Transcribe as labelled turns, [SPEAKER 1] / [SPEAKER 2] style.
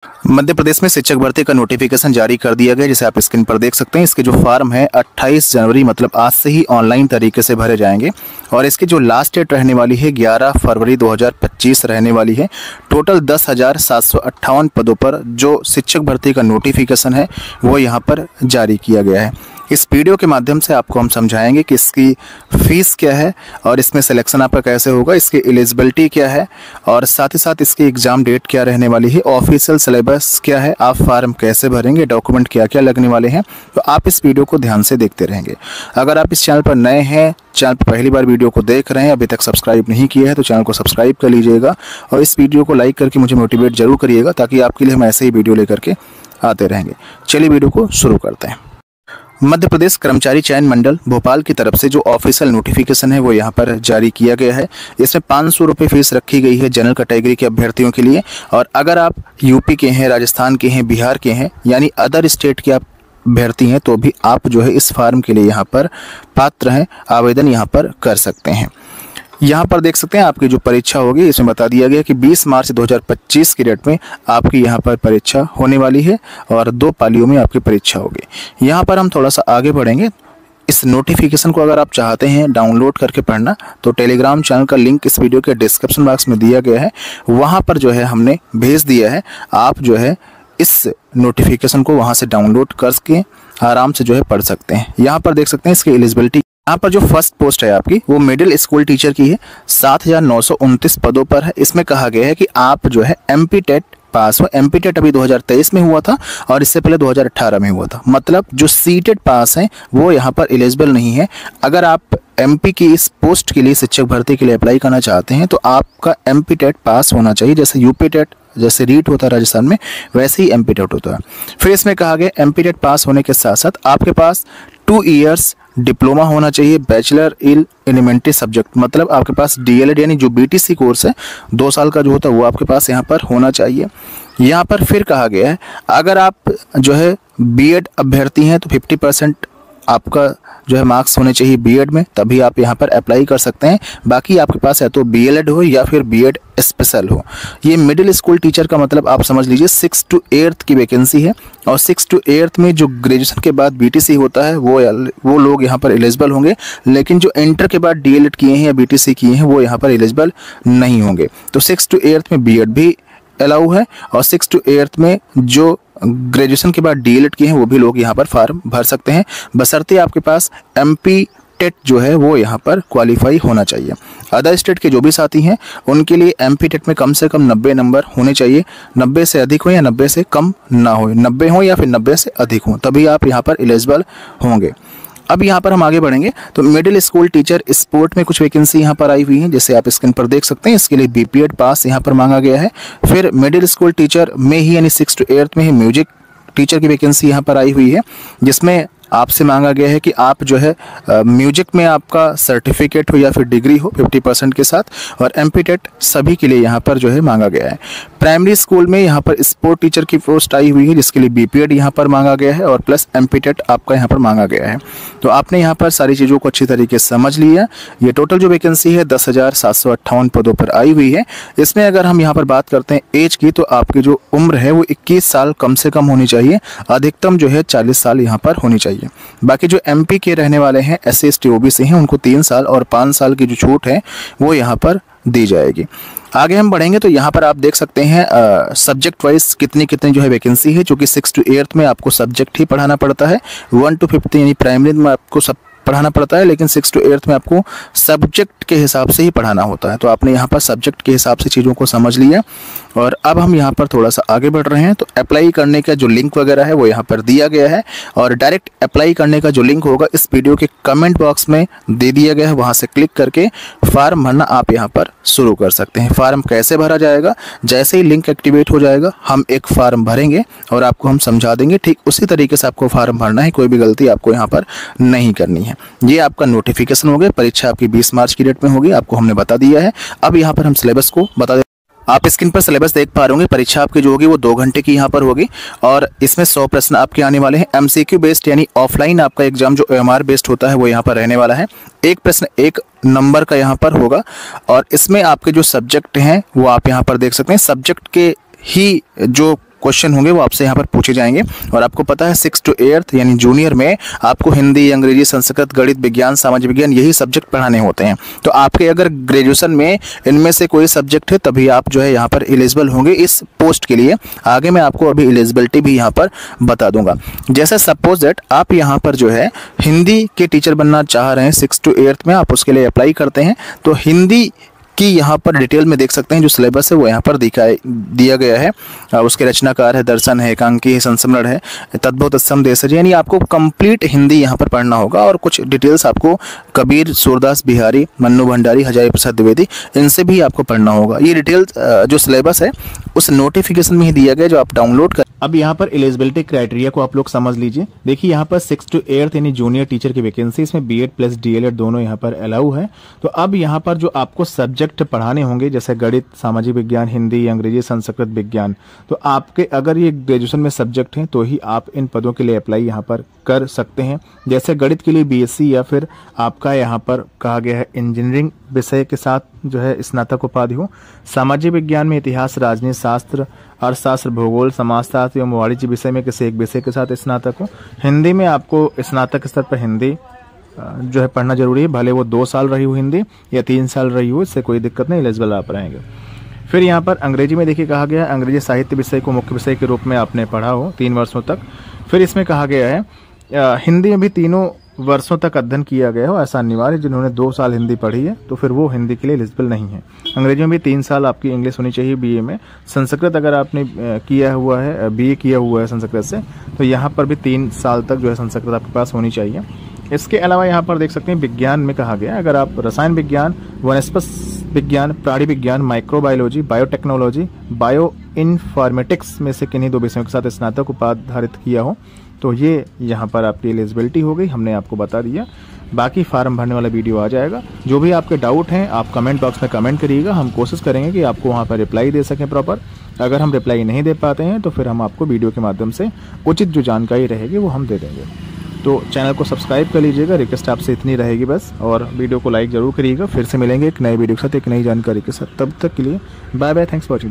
[SPEAKER 1] मध्य प्रदेश में शिक्षक भर्ती का नोटिफिकेशन जारी कर दिया गया, जिसे आप स्क्रीन पर देख सकते हैं। इसके जो फॉर्म है 28 जनवरी मतलब आज से ही ऑनलाइन तरीके से भरे जाएंगे और इसकी जो लास्ट डेट रहने वाली है 11 फरवरी 2025 रहने वाली है। टोटल 10,758 पदों पर जो शिक्षक भर्ती का नोटिफिकेशन है वो यहाँ पर जारी किया गया है। इस वीडियो के माध्यम से आपको हम समझाएंगे कि इसकी फ़ीस क्या है और इसमें सिलेक्शन आपका कैसे होगा, इसकी एलिजिबिलिटी क्या है और साथ ही साथ इसकी एग्ज़ाम डेट क्या रहने वाली है, ऑफिशियल सिलेबस क्या है, आप फार्म कैसे भरेंगे, डॉक्यूमेंट क्या क्या लगने वाले हैं। तो आप इस वीडियो को ध्यान से देखते रहेंगे। अगर आप इस चैनल पर नए हैं, चैनल पर पहली बार वीडियो को देख रहे हैं, अभी तक सब्सक्राइब नहीं किया है तो चैनल को सब्सक्राइब कर लीजिएगा और इस वीडियो को लाइक करके मुझे मोटिवेट जरूर करिएगा ताकि आपके लिए हम ऐसे ही वीडियो लेकर के आते रहेंगे। चलिए वीडियो को शुरू करते हैं। मध्य प्रदेश कर्मचारी चयन मंडल भोपाल की तरफ से जो ऑफिशियल नोटिफिकेशन है वो यहाँ पर जारी किया गया है। इसमें 500 रुपये फीस रखी गई है जनरल कैटेगरी के अभ्यर्थियों के लिए और अगर आप यूपी के हैं, राजस्थान के हैं, बिहार के हैं यानी अदर स्टेट के आप अभ्यर्थी हैं तो भी आप जो है इस फार्म के लिए यहाँ पर पात्र हैं, आवेदन यहाँ पर कर सकते हैं। यहाँ पर देख सकते हैं आपकी जो परीक्षा होगी इसमें बता दिया गया कि 20 मार्च 2025 की डेट में आपकी यहाँ पर परीक्षा होने वाली है और 2 पालियों में आपकी परीक्षा होगी। यहाँ पर हम थोड़ा सा आगे बढ़ेंगे। इस नोटिफिकेशन को अगर आप चाहते हैं डाउनलोड करके पढ़ना तो टेलीग्राम चैनल का लिंक इस वीडियो के डिस्क्रिप्शन बॉक्स में दिया गया है, वहाँ पर जो है हमने भेज दिया है। आप जो है इस नोटिफिकेशन को वहाँ से डाउनलोड करके आराम से जो है पढ़ सकते हैं। यहाँ पर देख सकते हैं इसकी एलिजिबिलिटी। यहाँ पर जो फर्स्ट पोस्ट है आपकी वो मिडिल स्कूल टीचर की है, 7,929 पदों पर है। इसमें कहा गया है कि आप जो है एमपी टेट पास हो। एमपी टेट अभी 2023 में हुआ था और इससे पहले 2018 में हुआ था, मतलब जो सीटेट पास हैं वो यहाँ पर एलिजिबल नहीं है। अगर आप एमपी की इस पोस्ट के लिए शिक्षक भर्ती के लिए अप्लाई करना चाहते हैं तो आपका एमपी टेट पास होना चाहिए। जैसे यूपी टेट, जैसे रीट होता है राजस्थान में, वैसे ही एमपी टेट होता है। फिर इसमें कहा गया एमपी टेट पास होने के साथ साथ आपके पास 2 इयर्स डिप्लोमा होना चाहिए, बैचलर इन एलिमेंट्री सब्जेक्ट, मतलब आपके पास डीएलएड यानी जो बीटीसी कोर्स है 2 साल का जो होता है वो आपके पास यहाँ पर होना चाहिए। यहाँ पर फिर कहा गया है अगर आप जो है बीएड अभ्यर्थी हैं तो 50% आपका जो है मार्क्स होने चाहिए बीएड में, तभी आप यहाँ पर अप्लाई कर सकते हैं। बाकी आपके पास है तो बीएलएड हो या फिर बीएड स्पेशल हो। ये मिडिल स्कूल टीचर का मतलब आप समझ लीजिए 6 to 8 की वैकेंसी है और 6 to 8 में जो ग्रेजुएशन के बाद बीटीसी होता है वो लोग यहाँ पर एलिजिबल होंगे, लेकिन जो इंटर के बाद डीएलएड किए हैं या बीटीसी किए हैं वो यहाँ पर एलिजिबल नहीं होंगे। तो 6 to 8 में बीएड भी अलाउ है और 6 to 8 में जो ग्रेजुएशन के बाद डीएलएड किए हैं वो भी लोग यहाँ पर फॉर्म भर सकते हैं, बशर्ते आपके पास एमपी टेट जो है वो यहाँ पर क्वालिफाई होना चाहिए। अदर स्टेट के जो भी साथी हैं उनके लिए एमपी टेट में कम से कम 90 नंबर होने चाहिए। 90 से अधिक हो या 90 से कम ना हो, 90 हो या फिर 90 से अधिक हो, तभी आप यहाँ पर एलिजिबल होंगे। अब यहाँ पर हम आगे बढ़ेंगे तो मिडिल स्कूल टीचर स्पोर्ट में कुछ वैकेंसी यहाँ पर आई हुई है, जैसे आप स्क्रीन पर देख सकते हैं। इसके लिए बीपीएड पास यहाँ पर मांगा गया है। फिर मिडिल स्कूल टीचर में ही यानी 6 to 8 में ही म्यूजिक टीचर की वैकेंसी यहाँ पर आई हुई है, जिसमें आपसे मांगा गया है कि आप जो है म्यूजिक में आपका सर्टिफिकेट हो या फिर डिग्री हो 50% के साथ, और एमपी टेट सभी के लिए यहाँ पर जो है मांगा गया है। प्राइमरी स्कूल में यहाँ पर स्पोर्ट टीचर की पोस्ट आई हुई है, जिसके लिए बीपीएड यहाँ पर मांगा गया है और प्लस एमपी टेट आपका यहाँ पर मांगा गया है। तो आपने यहाँ पर सारी चीज़ों को अच्छी तरीके से समझ लिया। ये टोटल जो वैकेंसी है 10,758 पदों पर आई हुई है। इसमें अगर हम यहाँ पर बात करते हैं एज की तो आपकी जो उम्र है वो 21 साल कम से कम होनी चाहिए, अधिकतम जो है 40 साल यहाँ पर होनी चाहिए। बाकी जो एमपी के रहने वाले हैं SC ST OBC हैं उनको 3 साल और 5 साल की जो छूट है वो यहाँ पर दी जाएगी। आगे हम बढ़ेंगे तो यहाँ पर आप देख सकते हैं सब्जेक्ट वाइज कितनी जो है वैकेंसी है, जो कि 6 to 8 में आपको सब्जेक्ट ही पढ़ाना पड़ता है। 1 to 5 यानी प्राइमरी में आपको सब पढ़ाना पड़ता है, लेकिन 6 to 8 में आपको सब्जेक्ट के हिसाब से ही पढ़ाना होता है। तो आपने यहाँ पर सब्जेक्ट के हिसाब से चीज़ों को समझ लिया और अब हम यहाँ पर थोड़ा सा आगे बढ़ रहे हैं। तो अप्लाई करने का जो लिंक वगैरह है वो यहाँ पर दिया गया है और डायरेक्ट अप्लाई करने का जो लिंक होगा इस वीडियो के कमेंट बॉक्स में दे दिया गया है, वहाँ से क्लिक करके फॉर्म भरना आप यहाँ पर शुरू कर सकते हैं। फॉर्म कैसे भरा जाएगा, जैसे ही लिंक एक्टिवेट हो जाएगा हम एक फॉर्म भरेंगे और आपको हम समझा देंगे, ठीक उसी तरीके से आपको फॉर्म भरना है, कोई भी गलती आपको यहाँ पर नहीं करनी है। ये आपका नोटिफिकेशन हो गया। परीक्षा आपकी 20 मार्च की डेट में होगी, आपको हमने बता दिया है। अब यहाँ पर हम सिलेबस को बता दें। आप स्क्रीन पर सिलेबस देख पा रहे होंगे। परीक्षा आपकी जो होगी वो 2 घंटे की यहाँ पर होगी और इसमें 100 प्रश्न आपके आने वाले हैं। एमसीक्यू बेस्ड यानी ऑफलाइन आपका एग्जाम जो OMR बेस्ड होता है वो यहाँ पर रहने वाला है। एक प्रश्न 1 नंबर का यहाँ पर होगा और इसमें आपके जो सब्जेक्ट हैं वो आप यहाँ पर देख सकते हैं। सब्जेक्ट के ही जो क्वेश्चन होंगे वो आपसे यहाँ पर पूछे जाएंगे। और आपको पता है 6 to 8 यानी जूनियर में आपको हिंदी, अंग्रेजी, संस्कृत, गणित, विज्ञान, सामाजिक विज्ञान यही सब्जेक्ट पढ़ाने होते हैं। तो आपके अगर ग्रेजुएशन में इनमें से कोई सब्जेक्ट है तभी आप जो है यहाँ पर एलिजिबल होंगे इस पोस्ट के लिए। आगे मैं आपको अभी एलिजिबिलिटी भी यहाँ पर बता दूंगा। जैसे सपोज दैट आप यहाँ पर जो है हिंदी के टीचर बनना चाह रहे हैं 6 to 8 में, आप उसके लिए अप्लाई करते हैं तो हिंदी कि यहाँ पर डिटेल में देख सकते हैं जो सिलेबस है वो यहाँ पर दिया गया है। उसके रचनाकार है दर्शन है, एकांकी है, संस्मरण है, तद्भव तत्सम देश है, यानी आपको कंप्लीट हिंदी यहाँ पर पढ़ना होगा। और कुछ डिटेल्स आपको कबीर, सूरदास बिहारी, मन्नू भंडारी, हजारी प्रसाद द्विवेदी, इनसे भी आपको पढ़ना होगा। ये डिटेल्स जो सिलेबस है उस नोटिफिकेशन में ही दिया गया जो आप डाउनलोड कर। अब यहाँ पर एलिजिबिलिटी क्राइटेरिया को आप लोग समझ लीजिए। देखिए यहाँ पर 6 to 8 यानी जूनियर टीचर की वैकेंसी, इसमें बीएड प्लस डीएलएड दोनों यहाँ पर अलाउ है। तो अब यहाँ पर जो आपको सब्जेक्ट पढ़ाने होंगे जैसे गणित, सामाजिक विज्ञान, हिंदी, अंग्रेजी, संस्कृत, विज्ञान, तो आपके अगर ये ग्रेजुएशन में सब्जेक्ट हैं तो ही आप इन पदों के लिए अप्लाई यहाँ पर कर सकते हैं। जैसे गणित के लिए बीएससी या फिर आपका यहाँ पर कहा गया है इंजीनियरिंग विषय के साथ जो है स्नातक उपाधि हो। सामाजिक विज्ञान में इतिहास, राजनीति शास्त्र, अर्थशास्त्र, भूगोल, समाजशास्त्र एवं वाणिज्य विषय में किसी एक विषय के साथ स्नातक हो। हिंदी में आपको स्नातक स्तर पर हिंदी जो है पढ़ना जरूरी है, भले वो 2 साल रही हो हिंदी या 3 साल रही हो, इससे कोई दिक्कत नहीं, एलिजिबल आप रहेंगे। फिर यहाँ पर अंग्रेजी में देखिए कहा गया है अंग्रेजी साहित्य विषय को मुख्य विषय के रूप में आपने पढ़ा हो 3 वर्षों तक। फिर इसमें कहा गया है हिंदी में भी 3 वर्षों तक अध्ययन किया गया हो, ऐसा अनिवार्य। जिन्होंने 2 साल हिंदी पढ़ी है तो फिर वो हिंदी के लिए एलिजिबल नहीं है। अंग्रेजी में भी 3 साल आपकी इंग्लिश होनी चाहिए बीए में। संस्कृत अगर आपने किया हुआ है, बीए किया हुआ है संस्कृत से, तो यहाँ पर भी 3 साल तक जो है संस्कृत आपके पास होनी चाहिए। इसके अलावा यहाँ पर देख सकते हैं विज्ञान में कहा गया अगर आप रसायन विज्ञान, वनस्पति विज्ञान, प्राणी विज्ञान, माइक्रोबायोलॉजी, बायोटेक्नोलॉजी, बायो इन्फॉर्मेटिक्स में से किन्हीं 2 विषयों के साथ स्नातक उपाधारित किया हो तो ये यहाँ पर आपकी एलिजिबिलिटी हो गई, हमने आपको बता दिया। बाकी फार्म भरने वाला वीडियो आ जाएगा। जो भी आपके डाउट हैं आप कमेंट बॉक्स में कमेंट करिएगा, हम कोशिश करेंगे कि आपको वहाँ पर रिप्लाई दे सकें प्रॉपर। अगर हम रिप्लाई नहीं दे पाते हैं तो फिर हम आपको वीडियो के माध्यम से उचित जो जानकारी रहेगी वो हम दे देंगे। तो चैनल को सब्सक्राइब कर लीजिएगा, रिक्वेस्ट आपसे इतनी रहेगी बस, और वीडियो को लाइक जरूर करिएगा। फिर से मिलेंगे एक नए वीडियो के साथ, एक नई जानकारी के साथ। तब तक के लिए bye bye, thanks for watching.